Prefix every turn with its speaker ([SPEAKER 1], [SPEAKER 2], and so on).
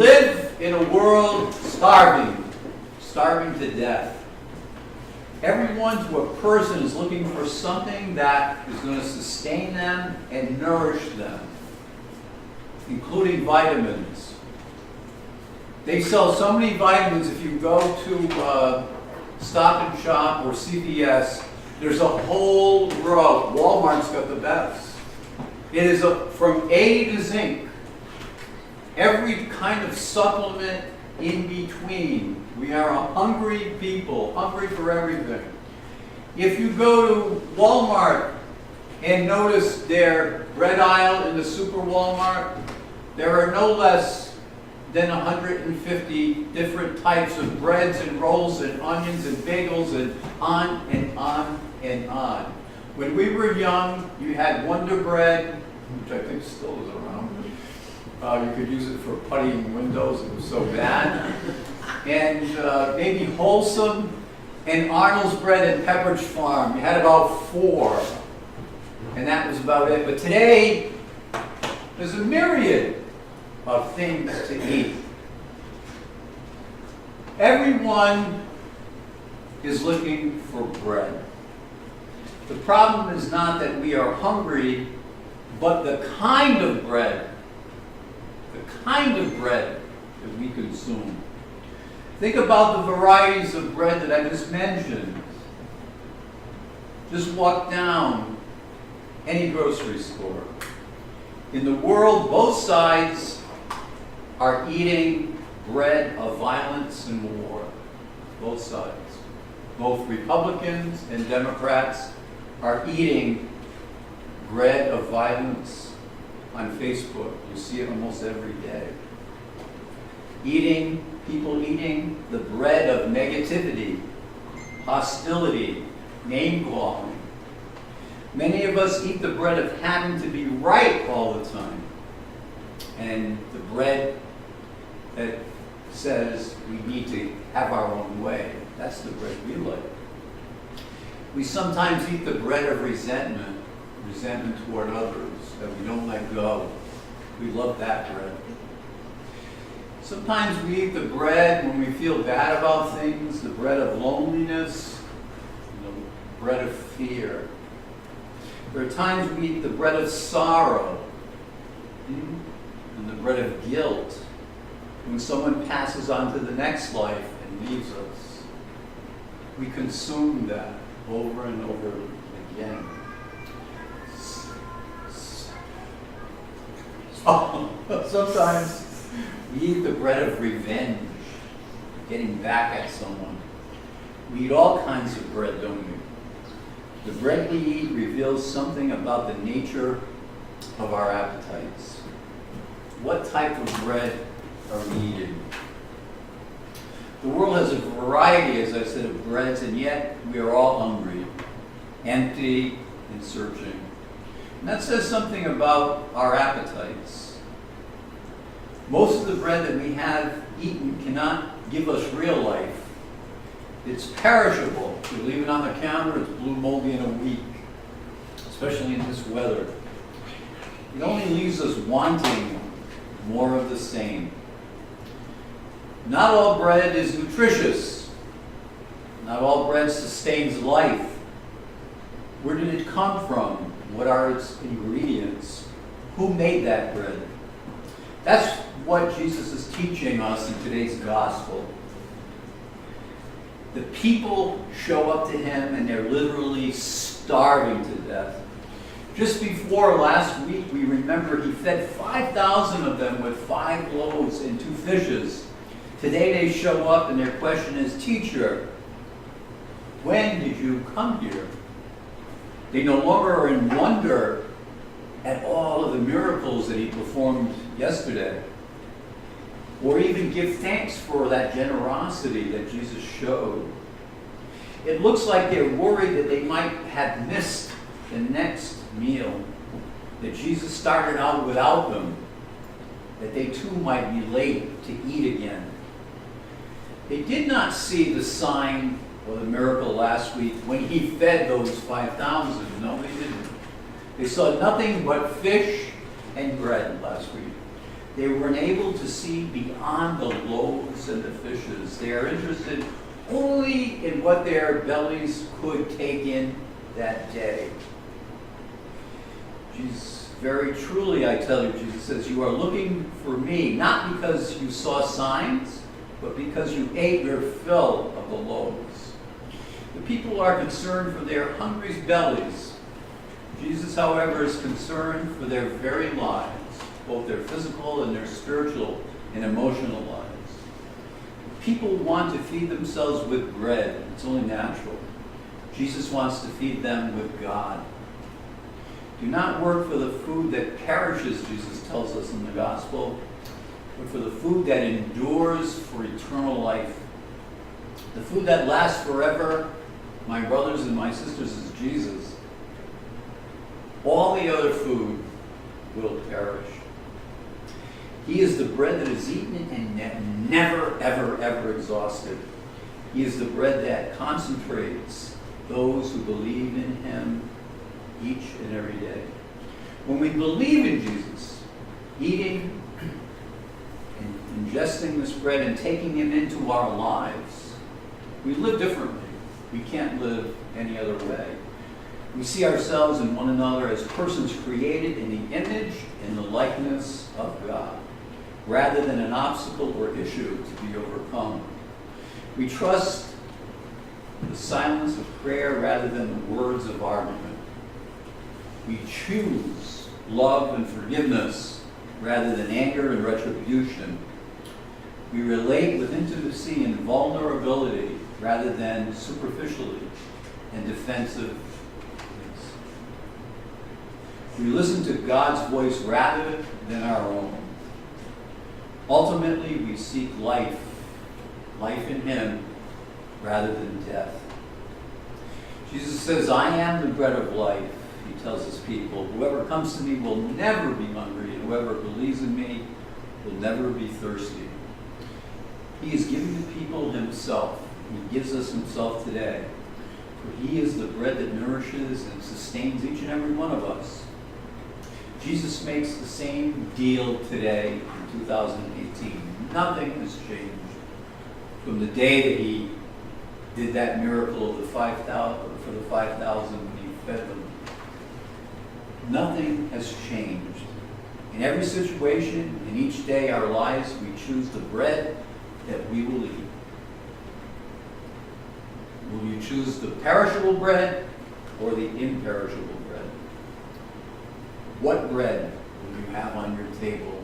[SPEAKER 1] live in a world starving to death. Everyone to a person is looking for something that is going to sustain them and nourish them, including vitamins. They sell so many vitamins. If you go to Stop and Shop or CVS, there's a whole row. Walmart's got the best. It is from A to zinc. Every kind of supplement in between. We are a hungry people, hungry for everything. If you go to Walmart and notice their bread aisle in the Super Walmart, there are no less than 150 different types of breads and rolls and onions and bagels and on and on and on. When we were young, you had Wonder Bread, which I think still is around. You could use it for puttying windows, it was so bad. And maybe Wholesome and Arnold's Bread and Pepperidge Farm. You had about 4, and that was about it. But today, there's a myriad of things to eat. Everyone is looking for bread. The problem is not that we are hungry, but the kind of bread that we consume. Think about the varieties of bread that I just mentioned. Just walk down any grocery store. In the world, both sides are eating bread of violence and war. Both sides. Both Republicans and Democrats are eating bread of violence on Facebook. You see it almost every day. People eating the bread of negativity, hostility, name-calling. Many of us eat the bread of having to be right all the time. And the bread that says we need to have our own way. That's the bread we like. We sometimes eat the bread of resentment toward others that we don't let go. We love that bread. Sometimes we eat the bread when we feel bad about things, the bread of loneliness, the bread of fear. There are times we eat the bread of sorrow and the bread of guilt when someone passes on to the next life and leaves us. We consume that over and over again. Sometimes we eat the bread of revenge, getting back at someone. We eat all kinds of bread, don't we? The bread we eat reveals something about the nature of our appetites. What type of bread are we eating? The world has a variety, as I said, of breads, and yet we are all hungry, empty, and searching. And that says something about our appetites. Most of the bread that we have eaten cannot give us real life. It's perishable. If you leave it on the counter, it's blue moldy in a week, especially in this weather. It only leaves us wanting more of the same. Not all bread is nutritious. Not all bread sustains life. Where did it come from? What are its ingredients? Who made that bread? That's what Jesus is teaching us in today's gospel. The people show up to him and they're literally starving to death. Just before last week, we remember he fed 5,000 of them with 5 loaves and 2 fishes. Today they show up and their question is, "Teacher, when did you come here?" They no longer are in wonder at all of the miracles that he performed yesterday, or even give thanks for that generosity that Jesus showed. It looks like they're worried that they might have missed the next meal, that Jesus started out without them, that they too might be late to eat again. They did not see the sign or the miracle last week when he fed those 5,000. No, they didn't. They saw nothing but fish and bread last week. They were unable to see beyond the loaves and the fishes. They are interested only in what their bellies could take in that day. Jesus, very truly I tell you, Jesus says, you are looking for me, not because you saw signs, but because you ate your fill of the loaves. The people are concerned for their hungry bellies. Jesus, however, is concerned for their very lives, both their physical and their spiritual and emotional lives. People want to feed themselves with bread. It's only natural. Jesus wants to feed them with God. Do not work for the food that perishes, Jesus tells us in the gospel, but for the food that endures for eternal life. The food that lasts forever, my brothers and my sisters, is Jesus. All the other food will perish. He is the bread that is eaten and never, ever, ever exhausted. He is the bread that concentrates those who believe in him each and every day. When we believe in Jesus, eating and ingesting this bread and taking him into our lives, we live differently. We can't live any other way. We see ourselves and one another as persons created in the image and the likeness of God, rather than an obstacle or issue to be overcome. We trust the silence of prayer rather than the words of argument. We choose love and forgiveness rather than anger and retribution. We relate with intimacy and vulnerability rather than superficially and defensiveness. We listen to God's voice rather than our own. Ultimately, we seek life in him rather than death. Jesus says, I am the bread of life, he tells his people. Whoever comes to me will never be hungry, and whoever believes in me will never be thirsty. He is giving the people himself. He gives us himself today. For he is the bread that nourishes and sustains each and every one of us. Jesus makes the same deal today in 2018. Nothing has changed from the day that he did that miracle of the 5,000 for the 5,000 when he fed them. Nothing has changed. In every situation, in each day our lives, we choose the bread that we will eat. Will you choose the perishable bread or the imperishable bread? What bread will you have on your table